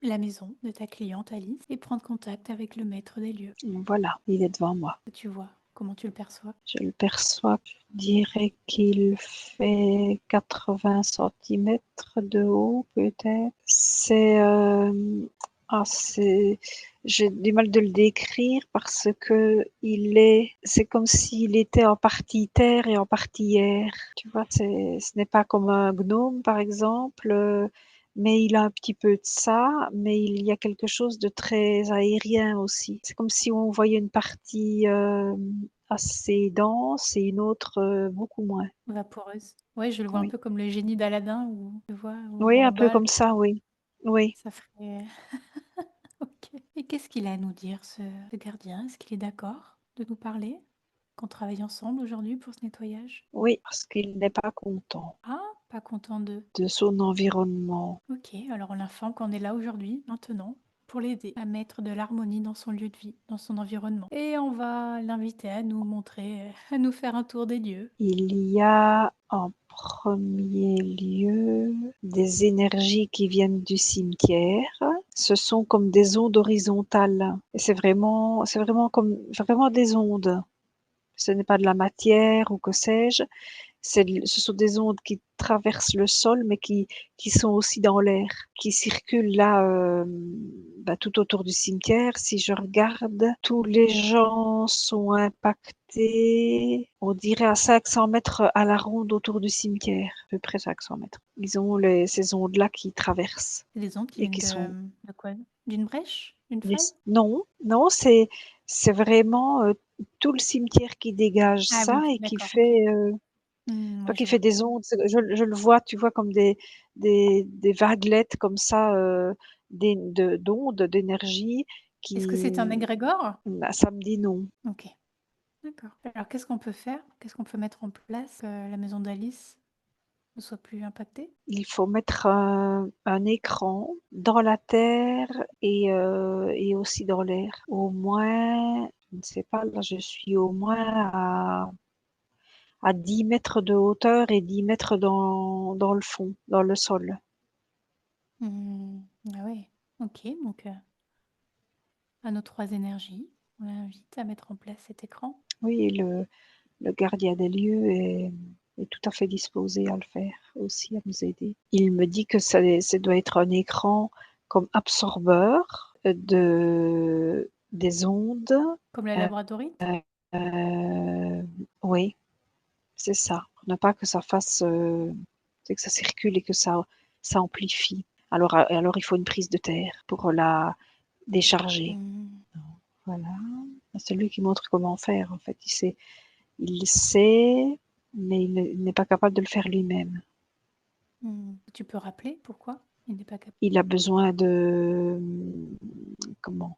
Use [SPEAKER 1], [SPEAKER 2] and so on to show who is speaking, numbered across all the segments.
[SPEAKER 1] la maison de ta cliente Alice et prendre contact avec le maître des lieux.
[SPEAKER 2] Voilà, il est devant moi.
[SPEAKER 1] Que tu vois, comment tu le perçois?
[SPEAKER 2] Je le perçois, je dirais qu'il fait 80 centimètres de haut, peut-être. J'ai du mal de le décrire parce que c'est comme s'il était en partie terre et en partie air. Tu vois, ce n'est pas comme un gnome, par exemple, mais il a un petit peu de ça, mais il y a quelque chose de très aérien aussi. C'est comme si on voyait une partie assez dense et une autre beaucoup moins.
[SPEAKER 1] Vaporeuse. Ouais, je le vois un
[SPEAKER 2] Oui,
[SPEAKER 1] peu comme le génie d'Aladin où tu vois, où on
[SPEAKER 2] oui,
[SPEAKER 1] voit
[SPEAKER 2] un
[SPEAKER 1] en
[SPEAKER 2] peu
[SPEAKER 1] bas,
[SPEAKER 2] comme ça, oui. Oui.
[SPEAKER 1] ça ferait. Ok. Et qu'est-ce qu'il a à nous dire, ce gardien? Est-ce qu'il est d'accord de nous parler? Qu'on travaille ensemble aujourd'hui pour ce nettoyage?
[SPEAKER 2] Oui, parce qu'il n'est pas content
[SPEAKER 1] Ah, pas content de.
[SPEAKER 2] de son environnement.
[SPEAKER 1] Ok, alors on l'informe qu'on est là aujourd'hui, maintenant, pour l'aider à mettre de l'harmonie dans son lieu de vie, dans son environnement. Et on va l'inviter à nous montrer, à nous faire un tour des lieux.
[SPEAKER 2] Il y a en premier lieu des énergies qui viennent du cimetière. Ce sont comme des ondes horizontales. Et c'est vraiment comme vraiment des ondes. Ce n'est pas de la matière ou que sais-je. Ce sont des ondes qui traversent le sol, mais qui sont aussi dans l'air, qui circulent là, tout autour du cimetière. Si je regarde, tous les gens sont impactés, on dirait à 500 mètres à la ronde autour du cimetière, à peu près 500 mètres. Ils ont ces ondes-là qui traversent
[SPEAKER 1] C'est des ondes qui
[SPEAKER 2] et
[SPEAKER 1] viennent
[SPEAKER 2] qui sont...
[SPEAKER 1] de quoi? D'une brèche? D'une faille?
[SPEAKER 2] Non, non, c'est vraiment tout le cimetière qui dégage
[SPEAKER 1] Ah
[SPEAKER 2] ça
[SPEAKER 1] oui,
[SPEAKER 2] et qui
[SPEAKER 1] d'accord, ok.
[SPEAKER 2] fait...
[SPEAKER 1] Ouais,
[SPEAKER 2] Enfin,
[SPEAKER 1] je
[SPEAKER 2] qui fait
[SPEAKER 1] vois.
[SPEAKER 2] des ondes. Je le vois, tu vois, comme des vaguelettes comme ça, d'ondes, d'énergie
[SPEAKER 1] Est-ce que
[SPEAKER 2] qui...
[SPEAKER 1] c'est un égrégore?
[SPEAKER 2] Là, ça me dit non.
[SPEAKER 1] Ok, d'accord. Alors qu'est-ce qu'on peut faire? Qu'est-ce qu'on peut mettre en place que la maison d'Alice ne soit plus impactée?
[SPEAKER 2] Il faut mettre un écran dans la terre et aussi dans l'air. Au moins, je ne sais pas, là, je suis au moins à 10 mètres de hauteur et 10 mètres dans le fond, dans le sol.
[SPEAKER 1] Ah ouais, ok. Donc à nos trois énergies, on l'invite à mettre en place cet écran.
[SPEAKER 2] Oui, le gardien des lieux est tout à fait disposé à le faire aussi, à nous aider. Il me dit que ça doit être un écran comme absorbeur des ondes.
[SPEAKER 1] Comme la
[SPEAKER 2] Euh,
[SPEAKER 1] labradorite?
[SPEAKER 2] euh, oui, c'est ça. Pour ne pas que ça fasse, c'est que ça circule et que ça amplifie. Alors il faut une prise de terre pour la décharger.
[SPEAKER 1] Hmm,
[SPEAKER 2] Voilà. C'est lui qui montre comment faire en fait. Il sait, mais il n'est pas capable de le faire lui-même.
[SPEAKER 1] Tu peux rappeler pourquoi il n'est pas capable?
[SPEAKER 2] Il a besoin comment,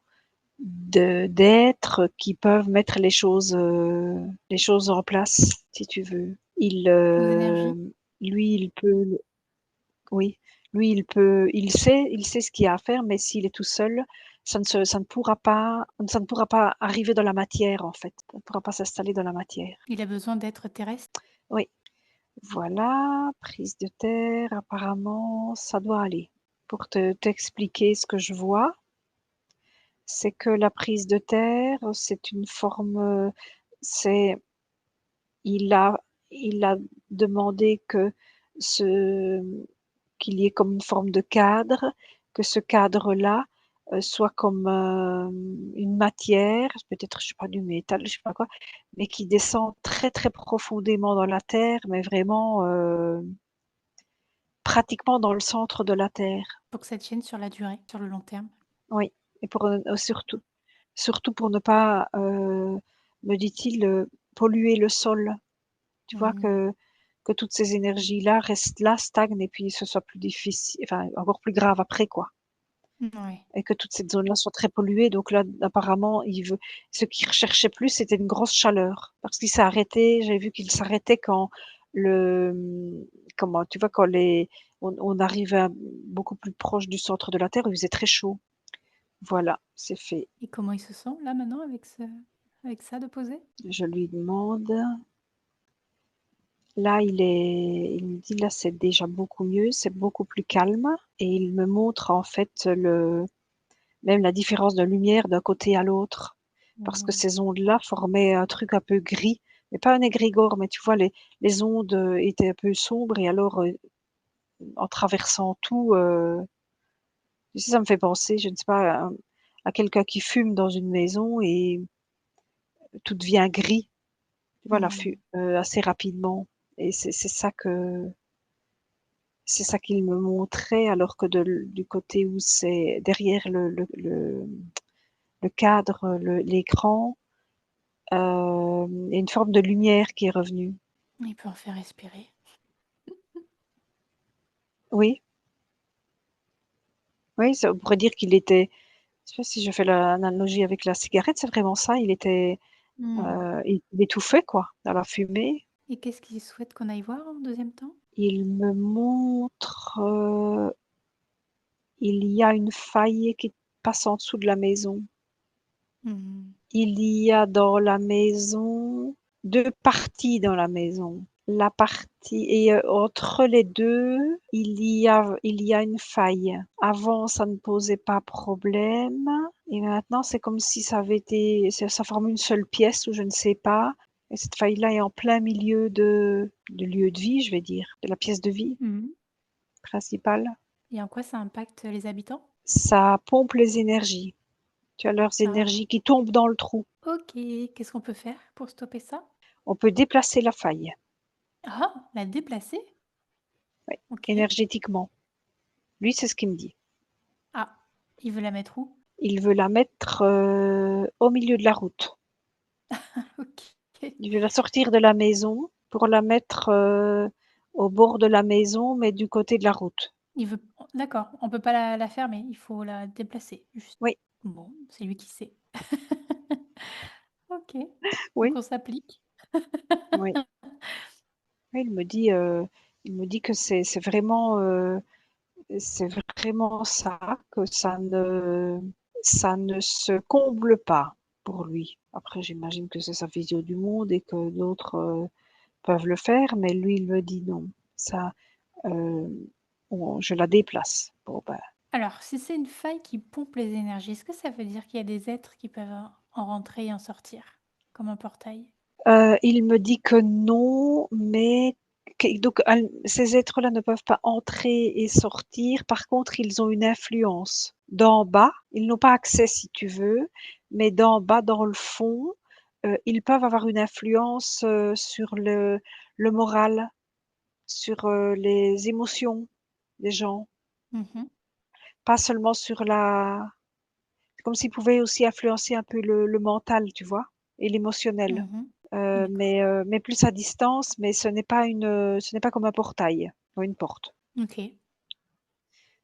[SPEAKER 2] d'êtres qui peuvent mettre les choses en place, si tu veux.
[SPEAKER 1] Nos énergies?
[SPEAKER 2] Lui, il peut, oui, lui, il sait ce qu'il y a à faire, mais s'il est tout seul, ça ne pourra pas arriver dans la matière, en fait. Ça ne pourra pas s'installer dans la matière.
[SPEAKER 1] Il a besoin d'être terrestre?
[SPEAKER 2] Oui. Voilà, prise de terre, apparemment, ça doit aller. Pour t'expliquer ce que je vois, c'est que la prise de terre, c'est une forme, c'est, il a, il a demandé ce, qu'il y ait comme une forme de cadre, que ce cadre-là soit comme une matière, peut-être, je sais pas, du métal, je sais pas quoi, mais qui descend très très profondément dans la terre, mais vraiment pratiquement dans le centre de la Terre.
[SPEAKER 1] Pour que ça tienne sur la durée, sur le long terme.
[SPEAKER 2] Oui, et pour surtout pour ne pas, me dit-il, polluer le sol. Tu vois
[SPEAKER 1] Hmm,
[SPEAKER 2] que toutes ces énergies-là restent là, stagnent et puis ce soit plus difficile, enfin encore plus grave après quoi.
[SPEAKER 1] ouais.
[SPEAKER 2] Et que toute cette zone-là soit très polluée. Donc là, apparemment, ce qu'il recherchait plus, c'était une grosse chaleur. Parce qu'il s'est arrêté, j'ai vu qu'il s'arrêtait quand comment, tu vois, on arrivait beaucoup plus proche du centre de la Terre, il faisait très chaud. Voilà, c'est fait.
[SPEAKER 1] Et comment il se sent là maintenant avec ça de posé?
[SPEAKER 2] Je lui demande, Là, il me dit: «Là, c'est déjà beaucoup mieux, c'est beaucoup plus calme» et il me montre en fait même la différence de lumière d'un côté à l'autre. Parce que
[SPEAKER 1] Mmh.
[SPEAKER 2] ces ondes-là formaient un truc un peu gris, mais pas un égrégore, mais tu vois les ondes, étaient un peu sombres et alors, en traversant tout, tu sais, ça me fait penser, je ne sais pas, à quelqu'un qui fume dans une maison et tout devient gris, tu vois? La fu
[SPEAKER 1] Mmh.
[SPEAKER 2] assez rapidement et c'est ça qu'il me montrait alors que du côté où c'est derrière le cadre, l'écran, il y a une forme de lumière qui est revenue.
[SPEAKER 1] Il peut en faire respirer.
[SPEAKER 2] Oui, oui, ça on pourrait dire qu'il était je sais pas si je fais l'analogie avec la cigarette, c'est vraiment ça,
[SPEAKER 1] Mmh.
[SPEAKER 2] il étouffait quoi, dans la fumée.
[SPEAKER 1] Et qu'est-ce qu'il souhaite qu'on aille voir en deuxième temps?
[SPEAKER 2] Il me montre, il y a une faille qui passe en dessous de la maison.
[SPEAKER 1] Mmh.
[SPEAKER 2] Il y a dans la maison 2 parties dans la maison. La partie et entre les 2, il y a une faille. Avant, ça ne posait pas problème et maintenant, c'est comme si ça forme une seule pièce ou je ne sais pas et cette faille-là est en plein milieu du lieu de vie, je vais dire, de la pièce de vie
[SPEAKER 1] Mmh.
[SPEAKER 2] principale.
[SPEAKER 1] Et en quoi ça impacte les habitants?
[SPEAKER 2] Ça pompe les énergies. Tu as leurs
[SPEAKER 1] Ah,
[SPEAKER 2] énergies qui tombent dans le trou.
[SPEAKER 1] OK. Qu'est-ce qu'on peut faire pour stopper ça?
[SPEAKER 2] On peut déplacer la faille,
[SPEAKER 1] Ah! La déplacer?
[SPEAKER 2] ouais,
[SPEAKER 1] OK.
[SPEAKER 2] énergétiquement. Lui, c'est ce qu'il me dit.
[SPEAKER 1] Ah, il veut la mettre où?
[SPEAKER 2] Il veut la mettre, au milieu de la route.
[SPEAKER 1] OK.
[SPEAKER 2] Il veut la sortir de la maison pour la mettre, au bord de la maison, mais du côté de la route.
[SPEAKER 1] Il veut d'accord, on peut pas la fermer, il faut la déplacer, juste.
[SPEAKER 2] Oui,
[SPEAKER 1] Bon, c'est lui qui sait. OK, donc
[SPEAKER 2] oui,
[SPEAKER 1] on s'applique.
[SPEAKER 2] oui. Oui, il me dit que c'est vraiment ça, que ça ne se comble pas pour lui. Après, j'imagine que c'est sa vision du monde et que d'autres, peuvent le faire, mais lui, il me dit: «Non, ça, heu, je la déplace». Bon, ben,
[SPEAKER 1] Alors, si c'est une faille qui pompe les énergies, est-ce que ça veut dire qu'il y a des êtres qui peuvent en rentrer et en sortir? Comme un portail?
[SPEAKER 2] il me dit que non, mais donc ces êtres-là ne peuvent pas entrer et sortir. Par contre, ils ont une influence d'en bas. Ils n'ont pas accès, si tu veux, mais d'en bas, dans le fond, ils peuvent avoir une influence, sur le moral, sur, les émotions des gens,
[SPEAKER 1] Mmh.
[SPEAKER 2] pas seulement sur la c'est comme s'ils pouvaient aussi influencer un peu le mental, tu vois? Et l'émotionnel.
[SPEAKER 1] Mmh. D'accord.
[SPEAKER 2] Mais plus à distance, mais ce n'est pas comme un portail ou une porte.
[SPEAKER 1] OK.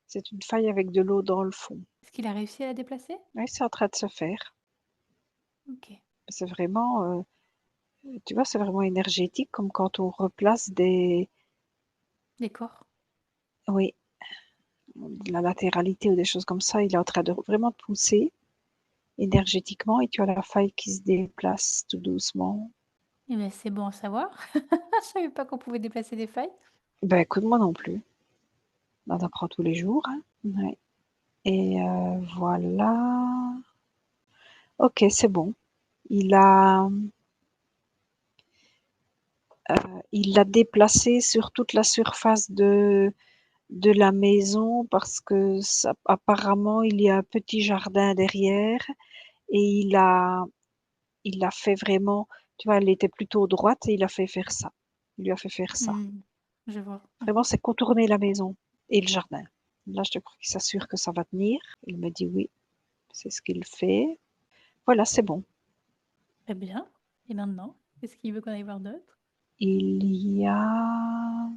[SPEAKER 2] C'est une faille avec de l'eau dans le fond.
[SPEAKER 1] Est-ce qu'il a réussi à la déplacer?
[SPEAKER 2] Oui, c'est en train de se faire.
[SPEAKER 1] OK.
[SPEAKER 2] C'est vraiment, tu vois, c'est vraiment énergétique comme quand on replace des
[SPEAKER 1] D'accord.
[SPEAKER 2] oui, de la latéralité ou des choses comme ça. Il est en train de vraiment de pousser énergétiquement et tu as la faille qui se déplace tout doucement.
[SPEAKER 1] Eh beh, c'est bon à savoir. Je savais pas qu'on pouvait déplacer des failles.
[SPEAKER 2] Ben, écoute, moi non plus. On en apprend tous les jours, hein. Ouais et voilà. OK, c'est bon. Il a il l'a déplacé sur toute la surface de la maison parce que ça apparemment, il y a un petit jardin derrière et il a fait vraiment tu vois, elle était plutôt droite et il a fait faire ça. Il lui a fait faire ça.
[SPEAKER 1] Mmh. Je vois.
[SPEAKER 2] Vraiment,
[SPEAKER 1] Mmh.
[SPEAKER 2] c'est contourner la maison et le jardin. Là, je te crois qu'il s'assure que ça va tenir. Il me dit: «Oui, c'est ce qu'il fait». Voilà, c'est bon.
[SPEAKER 1] Très bien. Et maintenant, qu'est-ce qu'il veut qu'on aille voir d'autre?
[SPEAKER 2] Il y a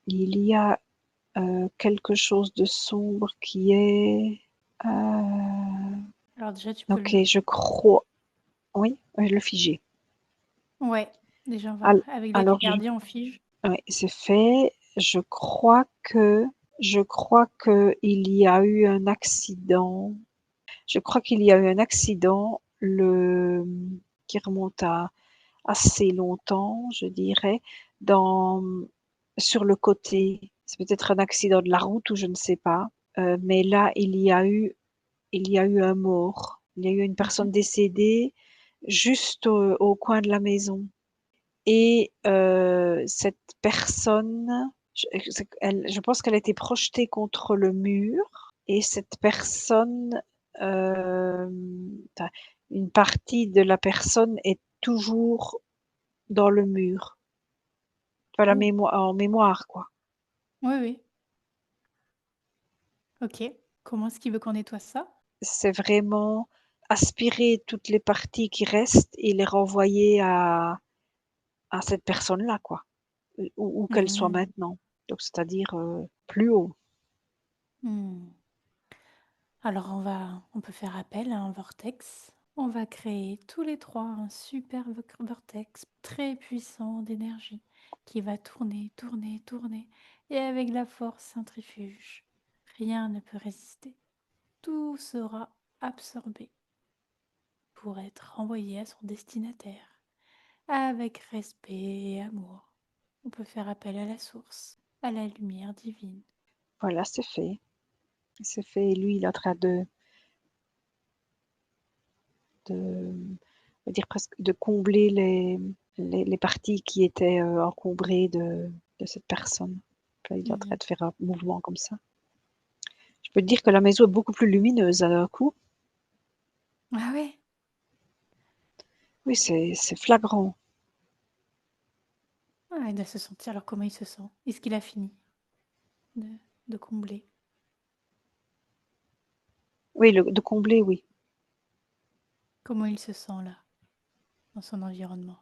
[SPEAKER 2] il y a, quelque chose de sombre qui est,
[SPEAKER 1] Alors déjà, tu peux
[SPEAKER 2] OK,
[SPEAKER 1] le
[SPEAKER 2] je crois oui, le figé.
[SPEAKER 1] ouais, déjà on va
[SPEAKER 2] Al
[SPEAKER 1] avec l'aide du
[SPEAKER 2] alors je
[SPEAKER 1] gardien, on fige.
[SPEAKER 2] ouais, c'est fait. Je crois qu'il y a eu un accident. Je crois qu'il y a eu un accident qui remonte assez longtemps, je dirais, dans sur le côté. C'est peut-être un accident de la route ou je ne sais pas, mais là, il y a eu un mort. Il y a eu une
[SPEAKER 1] Mhm.
[SPEAKER 2] personne décédée juste au coin de la maison et cette personne, je pense qu'elle a été projetée contre le mur et cette personne, enfin, une partie de la personne est toujours dans le mur. Pas la
[SPEAKER 1] Oh.
[SPEAKER 2] mémoire en mémoire, quoi.
[SPEAKER 1] Oui, oui. Ok. Comment est-ce qu'il veut qu'on nettoie ça?
[SPEAKER 2] C'est vraiment aspirer toutes les parties qui restent et les renvoyer à cette personne-là, quoi, où qu'elle soit
[SPEAKER 1] Mhm.
[SPEAKER 2] maintenant. Donc c'est-à-dire, plus haut.
[SPEAKER 1] Hmm. Alors on peut faire appel à un vortex. On va créer tous les trois un super vortex très puissant d'énergie qui va tourner, tourner, tourner. Et avec la force centrifuge, rien ne peut résister. Tout sera absorbé pour être renvoyé à son destinataire. Avec respect et amour, on peut faire appel à la source, à la lumière divine.
[SPEAKER 2] Voilà, c'est fait. C'est fait et lui, il est en train de on va dire presque de combler les parties qui étaient, encombrées de cette personne. Là, il est en train
[SPEAKER 1] Mhm.
[SPEAKER 2] de faire un mouvement comme ça. Je peux te dire que la maison est beaucoup plus lumineuse d'un coup.
[SPEAKER 1] Ah ouais.
[SPEAKER 2] Oui, c'est flagrant.
[SPEAKER 1] Ah, il doit se sentir. Alors comment il se sent? Est-ce qu'il a fini de, de combler?
[SPEAKER 2] Oui, de combler, oui.
[SPEAKER 1] Comment il se sent là, dans son environnement?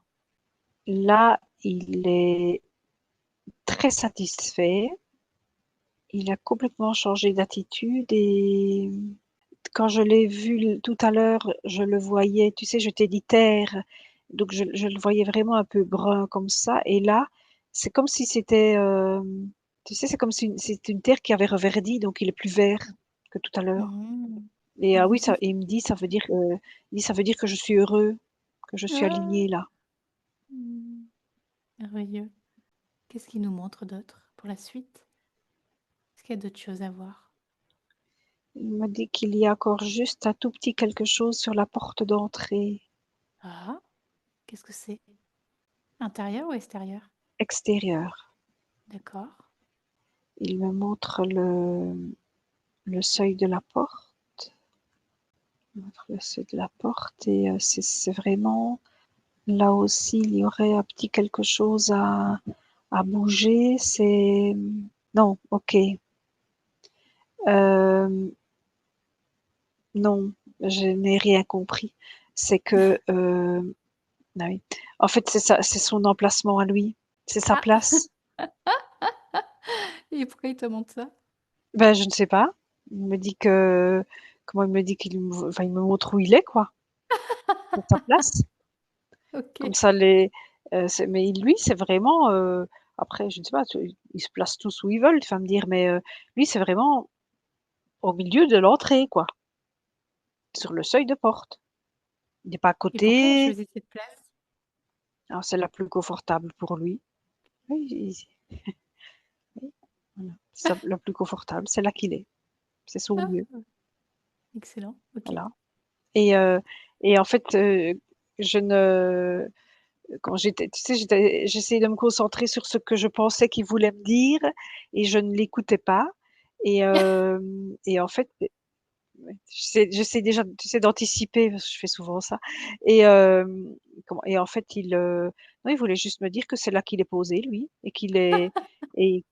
[SPEAKER 2] Là, il est très satisfait. Il a complètement changé d'attitude et quand je l'ai vu tout à l'heure, je le voyais, tu sais, je t'ai dit terre, donc je le voyais vraiment un peu brun comme ça. Et là, c'est comme si c'était, tu sais, c'est comme si c'est une terre qui avait reverdi, donc il est plus vert que tout à l'heure.
[SPEAKER 1] Mhm.
[SPEAKER 2] Et oui, ça, et il me dit, ça veut dire, il dit, ça veut dire que je suis heureux, que je suis
[SPEAKER 1] Ah,
[SPEAKER 2] aligné là.
[SPEAKER 1] hmm, merveilleux. Qu'est-ce qu'il nous montre d'autre pour la suite? Est-ce qu'il y a d'autres choses à voir?
[SPEAKER 2] Il me dit qu'il y a encore juste un tout petit quelque chose sur la porte d'entrée
[SPEAKER 1] Ah, qu'est-ce que c'est? Intérieur ou extérieur?
[SPEAKER 2] extérieure.
[SPEAKER 1] D'accord.
[SPEAKER 2] Il me montre le seuil de la porte. Il me montre le seuil de la porte et c'est vraiment là aussi il y aurait un petit quelque chose à bouger. C'est non, ok. Euh, non, je n'ai rien compris. C'est que ah oui. En fait, c'est ça, c'est son emplacement à lui, c'est sa
[SPEAKER 1] Ah,
[SPEAKER 2] place.
[SPEAKER 1] et pourquoi il te montre ça?
[SPEAKER 2] Ben, je ne sais pas. Il me dit que comment il me dit enfin, il me montre où il est, quoi. C'est sa place.
[SPEAKER 1] Ok.
[SPEAKER 2] Comme ça, mais lui, c'est vraiment. Après, je ne sais pas, ils se placent tous où ils veulent, tu vas me dire, mais lui, c'est vraiment au milieu de l'entrée, quoi, sur le seuil de porte. Il n'est pas à
[SPEAKER 1] Et pourquoi il a
[SPEAKER 2] côté.
[SPEAKER 1] choisi cette place?
[SPEAKER 2] Alors, c'est la plus confortable pour lui. Oui, oui, voilà. C'est la plus confortable, c'est là qu'il est. C'est son
[SPEAKER 1] Ah,
[SPEAKER 2] lieu.
[SPEAKER 1] excellent. Ok.
[SPEAKER 2] Voilà. Et, et en fait, je ne quand j'étais, tu sais, j'essayais de me concentrer sur ce que je pensais qu'il voulait me dire et je ne l'écoutais pas. Et en fait, ouais, j'essaie déjà, tu sais, d'anticiper parce que je fais souvent ça. Et, et en fait, non, il voulait juste me dire que c'est là qu'il est posé, lui, et qu'il est, et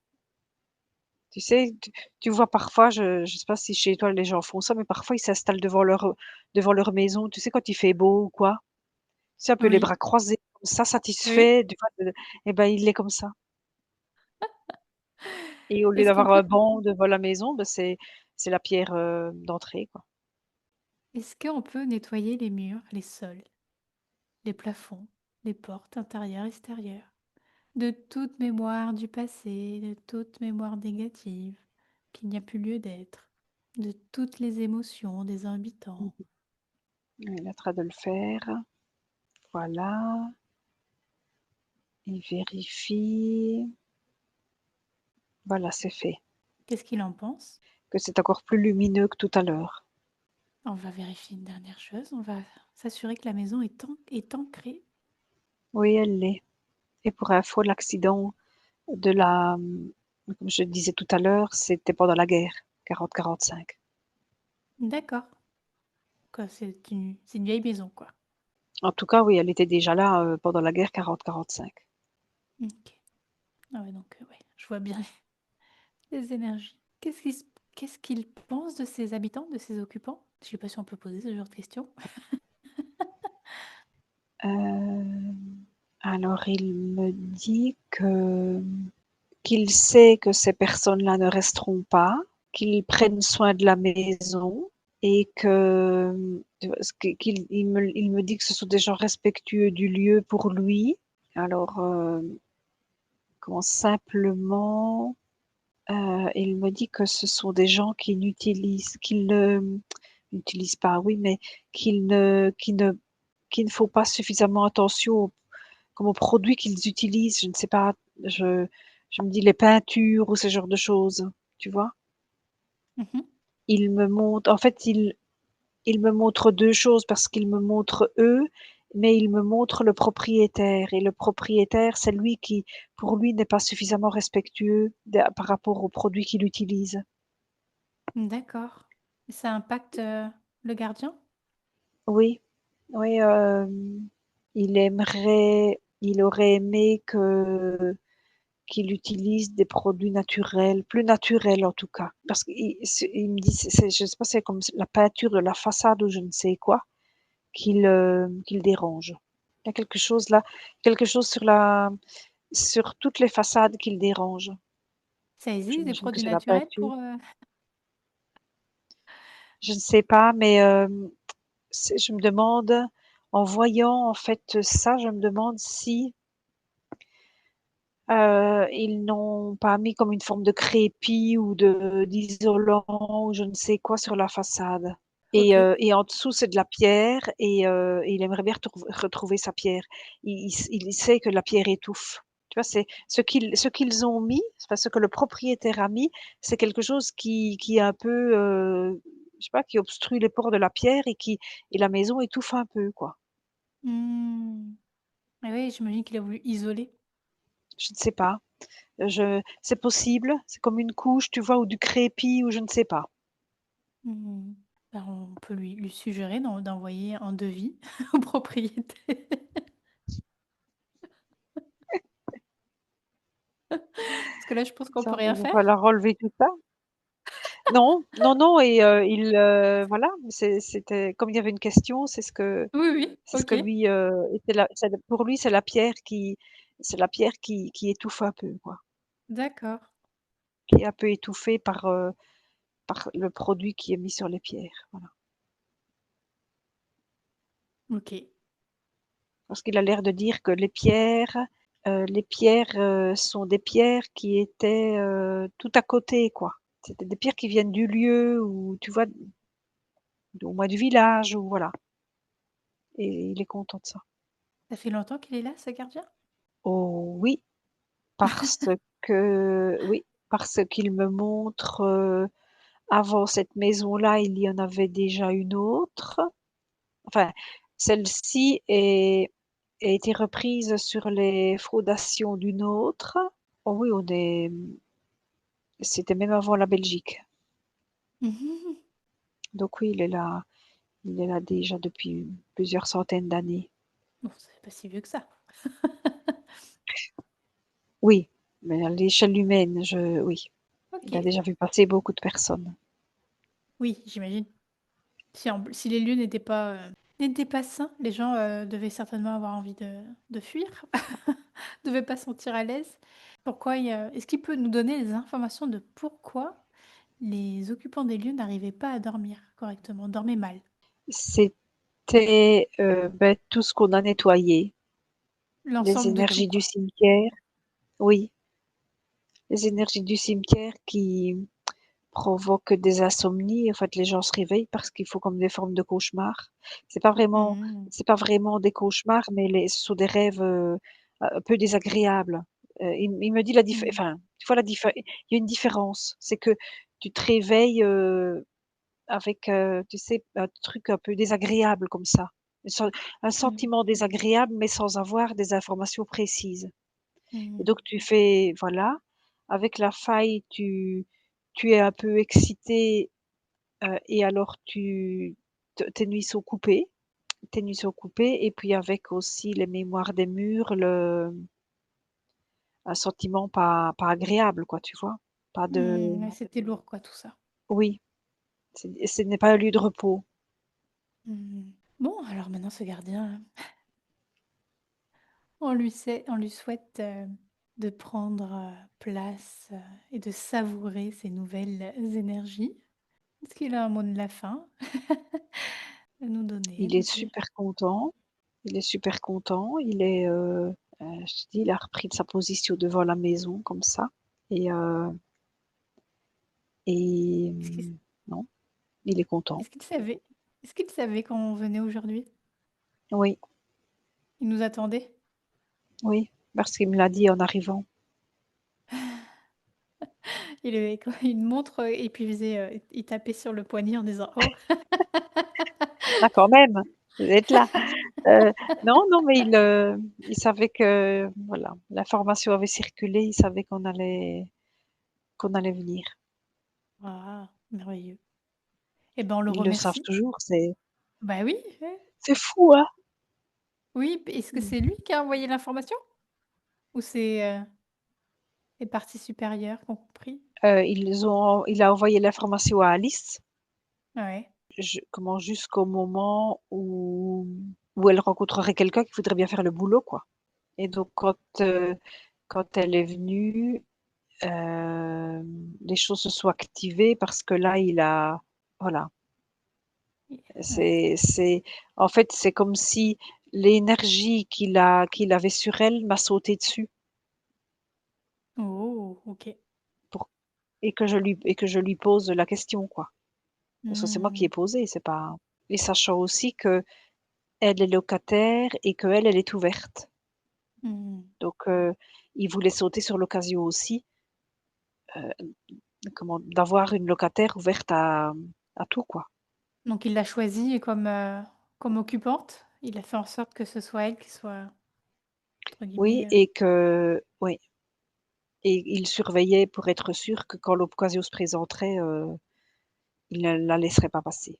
[SPEAKER 2] tu sais, tu vois parfois, je sais pas si chez toi les gens font ça, mais parfois ils s'installent devant leur maison, tu sais, quand il fait beau ou quoi. C'est un peu les
[SPEAKER 1] Oui.
[SPEAKER 2] bras croisés, comme ça,
[SPEAKER 1] Oui.
[SPEAKER 2] satisfait, tu vois, et ben, il est comme ça. Et au lieu
[SPEAKER 1] Est-ce qu'on
[SPEAKER 2] d'avoir un
[SPEAKER 1] peut,
[SPEAKER 2] banc devant la maison, bah, c'est la pierre, d'entrée, quoi.
[SPEAKER 1] est-ce qu'on peut nettoyer les murs, les sols, les plafonds, les portes intérieures, extérieures, de toute mémoire du passé, de toute mémoire négative, qu'il n'y a plus lieu d'être, de toutes les émotions des habitants.
[SPEAKER 2] Mmh. Il est en train de le faire. Voilà. Il vérifie. Voilà, c'est fait.
[SPEAKER 1] Qu'est-ce qu'il en pense?
[SPEAKER 2] Que c'est encore plus lumineux que tout à l'heure.
[SPEAKER 1] On va vérifier une dernière chose. On va s'assurer que la maison est ancrée.
[SPEAKER 2] Oui, elle l'est. Et pour info, l'accident de la, comme je disais tout à l'heure, c'était pendant la guerre, 40-45.
[SPEAKER 1] D'accord. Quoi, c'est une vieille maison, quoi.
[SPEAKER 2] En tout cas, oui, elle était déjà là pendant la guerre 40-45.
[SPEAKER 1] Ok. Ah ouais, donc, ouais, je vois bien les énergies. Qu'est-ce qu'il pense de ses habitants, de ses occupants? Je sais pas si on peut poser ce genre de questions.
[SPEAKER 2] Euh, alors, il me dit que qu'il sait que ces personnes-là ne resteront pas, qu'ils prennent soin de la maison et il me dit que ce sont des gens respectueux du lieu pour lui. Alors, comment simplement, il me dit que ce sont des gens qu'ils ne n'utilisent pas, oui, mais qu'ils ne, qui ne, qu'il ne faut pas suffisamment attention comme aux produits qu'ils utilisent. Je ne sais pas, je, je me dis les peintures ou ce genre de choses, tu vois.
[SPEAKER 1] Mhm.
[SPEAKER 2] Il me montre, en fait, il me montre deux choses parce qu'il me montre eux, mais il me montre le propriétaire. Et le propriétaire, c'est lui qui, pour lui, n'est pas suffisamment respectueux par rapport aux produits qu'il utilise.
[SPEAKER 1] D'accord. Ça impacte le gardien?
[SPEAKER 2] Oui, oui, il aurait aimé qu'il utilise des produits naturels, plus naturels en tout cas. Parce qu'il me dit, je ne sais pas, c'est comme la peinture de la façade ou je ne sais quoi, qu'il dérange. Il y a quelque chose là, quelque chose sur toutes les façades qu'il dérange.
[SPEAKER 1] Ça existe des
[SPEAKER 2] J'imagine que
[SPEAKER 1] produits
[SPEAKER 2] c'est la
[SPEAKER 1] naturels
[SPEAKER 2] peinture.
[SPEAKER 1] pour,
[SPEAKER 2] Je ne sais pas, mais je me demande, en voyant en fait ça, je me demande si ils n'ont pas mis comme une forme de crépi ou d'isolant ou je ne sais quoi sur la façade.
[SPEAKER 1] OK.
[SPEAKER 2] Et en dessous, c'est de la pierre et il aimerait bien retrouver sa pierre. Il sait que la pierre étouffe. Tu vois, c'est ce qu'ils ont mis, enfin, ce que le propriétaire a mis, c'est quelque chose qui est un peu, je sais pas, qui obstrue les pores de la pierre et la maison étouffe un peu, quoi.
[SPEAKER 1] Mmh. Ah oui, j'imagine qu'il a voulu isoler.
[SPEAKER 2] Je ne sais pas. C'est possible, c'est comme une couche, tu vois, ou du crépi ou je ne sais pas.
[SPEAKER 1] Mmh. Ben, on peut lui suggérer d'envoyer un devis au propriétaire. Parce que là, je pense qu'on peut
[SPEAKER 2] Ça,
[SPEAKER 1] rien
[SPEAKER 2] il va
[SPEAKER 1] faire.
[SPEAKER 2] falloir relever tout ça. Non, non, non et voilà, c'était comme il y avait une question,
[SPEAKER 1] Oui, oui,
[SPEAKER 2] c'est ce que
[SPEAKER 1] OK.
[SPEAKER 2] lui, était la c'est pour lui, c'est la pierre qui étouffe un peu, quoi,
[SPEAKER 1] D'accord.
[SPEAKER 2] qui est un peu étouffée par le produit qui est mis sur les pierres, voilà.
[SPEAKER 1] OK.
[SPEAKER 2] Parce qu'il a l'air de dire que les pierres, sont des pierres qui étaient, tout à côté, quoi. C'était des pierres qui viennent du lieu ou tu vois, au moins du village ou voilà et il est content de ça.
[SPEAKER 1] Ça fait longtemps qu'il est là, ce gardien?
[SPEAKER 2] Oh oui, oui, parce qu'il me montre, avant cette maison-là, il y en avait déjà une autre. Enfin, celle-ci a été reprise sur les fondations d'une autre. Oh oui, c'était même avant la Belgique.
[SPEAKER 1] Mmh.
[SPEAKER 2] Donc oui, il est là déjà depuis plusieurs centaines d'années.
[SPEAKER 1] Bon, c'est pas si vieux que ça.
[SPEAKER 2] Oui, mais à l'échelle humaine, oui, il a
[SPEAKER 1] OK.
[SPEAKER 2] déjà vu passer beaucoup de personnes.
[SPEAKER 1] Oui, j'imagine. Si les lieux n'étaient pas sains, les gens, devaient certainement avoir envie de fuir, devaient pas se sentir à l'aise. Pourquoi il y a est-ce qu'il peut nous donner des informations de pourquoi les occupants des lieux n'arrivaient pas à dormir correctement, dormaient mal?
[SPEAKER 2] C'était tout ce qu'on a nettoyé, les
[SPEAKER 1] L'ensemble de tout,
[SPEAKER 2] énergies du
[SPEAKER 1] quoi.
[SPEAKER 2] cimetière, oui, les énergies du cimetière qui provoquent des insomnies. En fait, les gens se réveillent parce qu'il faut comme des formes de cauchemars. C'est pas vraiment,
[SPEAKER 1] Mmh.
[SPEAKER 2] c'est pas vraiment des cauchemars, mais ce sont des rêves un peu désagréable. Il me dit la diffé
[SPEAKER 1] Mmh.
[SPEAKER 2] enfin, tu vois la diffé il y a une différence. C'est que tu te réveilles, avec, tu sais, un truc un peu désagréable comme ça. Sen un
[SPEAKER 1] Mmh.
[SPEAKER 2] sentiment désagréable, mais sans avoir des informations précises et
[SPEAKER 1] Mmh.
[SPEAKER 2] donc tu fais voilà, avec la faille, tu es un peu excité, et alors tes nuits sont coupées et puis avec aussi les mémoires des murs, un sentiment pas agréable quoi, tu vois? Pas de
[SPEAKER 1] Mmh. Ouais, c'était lourd quoi tout ça.
[SPEAKER 2] oui, ce n'est pas un lieu de repos.
[SPEAKER 1] Mmh. Bon, alors maintenant ce gardien, on lui souhaite, de prendre, place, et de savourer ces nouvelles énergies. Est-ce qu'il a un mot de la fin à nous donner, à
[SPEAKER 2] Il est
[SPEAKER 1] nous dire?
[SPEAKER 2] super content, il est super content, je te dis, il a repris de sa position devant la maison comme ça et
[SPEAKER 1] Est-ce qu'il
[SPEAKER 2] non, il est content.
[SPEAKER 1] est-ce qu'il savait est-ce qu'il savait qu'on venait aujourd'hui?
[SPEAKER 2] Oui,
[SPEAKER 1] Il nous attendait?
[SPEAKER 2] oui, parce qu'il me l'a dit en arrivant.
[SPEAKER 1] Il avait quoi? Une montre, et puis il tapait sur le poignet en disant: «Oh!»
[SPEAKER 2] Ah quand même, vous êtes là. Heu, non, non, mais il savait que voilà, l'information avait circulé, il savait qu'on allait venir.
[SPEAKER 1] Ah, merveilleux. Et ben, on le
[SPEAKER 2] Ils le savent
[SPEAKER 1] remercie.
[SPEAKER 2] toujours,
[SPEAKER 1] Bah oui, ouais.
[SPEAKER 2] c'est fou, hein?
[SPEAKER 1] Oui, est-ce que
[SPEAKER 2] Mmh.
[SPEAKER 1] c'est lui qui a envoyé l'information? Ou c'est, les parties supérieures qui ont compris?
[SPEAKER 2] Il a envoyé l'information à Alice.
[SPEAKER 1] Ouais.
[SPEAKER 2] Jusqu'au moment où elle rencontrerait quelqu'un qui voudrait bien faire le boulot, quoi et donc quand elle est venue, les choses se sont activées parce que là, il a voilà,
[SPEAKER 1] Ouais.
[SPEAKER 2] c'est en fait, c'est comme si l'énergie qu'il avait sur elle m'a sauté dessus
[SPEAKER 1] Oh! OK.
[SPEAKER 2] pour et que je lui pose la question, quoi. Parce que c'est moi qui ai
[SPEAKER 1] Mmh.
[SPEAKER 2] posé, c'est pas et sachant aussi qu'elle est locataire et qu'elle, elle est ouverte.
[SPEAKER 1] Mmh.
[SPEAKER 2] Donc il voulait sauter sur l'occasion aussi, heu, d'avoir une locataire ouverte à tout, quoi.
[SPEAKER 1] Donc il l'a choisie comme, comme occupante? Il a fait en sorte que ce soit elle qui soit, entre
[SPEAKER 2] Oui
[SPEAKER 1] guillemets,
[SPEAKER 2] et que oui et il surveillait pour être sûr que quand l'occasion se présenterait, il ne la laisserait pas passer.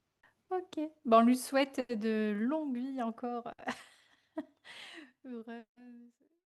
[SPEAKER 1] OK. Bah, on lui souhaite de longue vie encore, heureuse.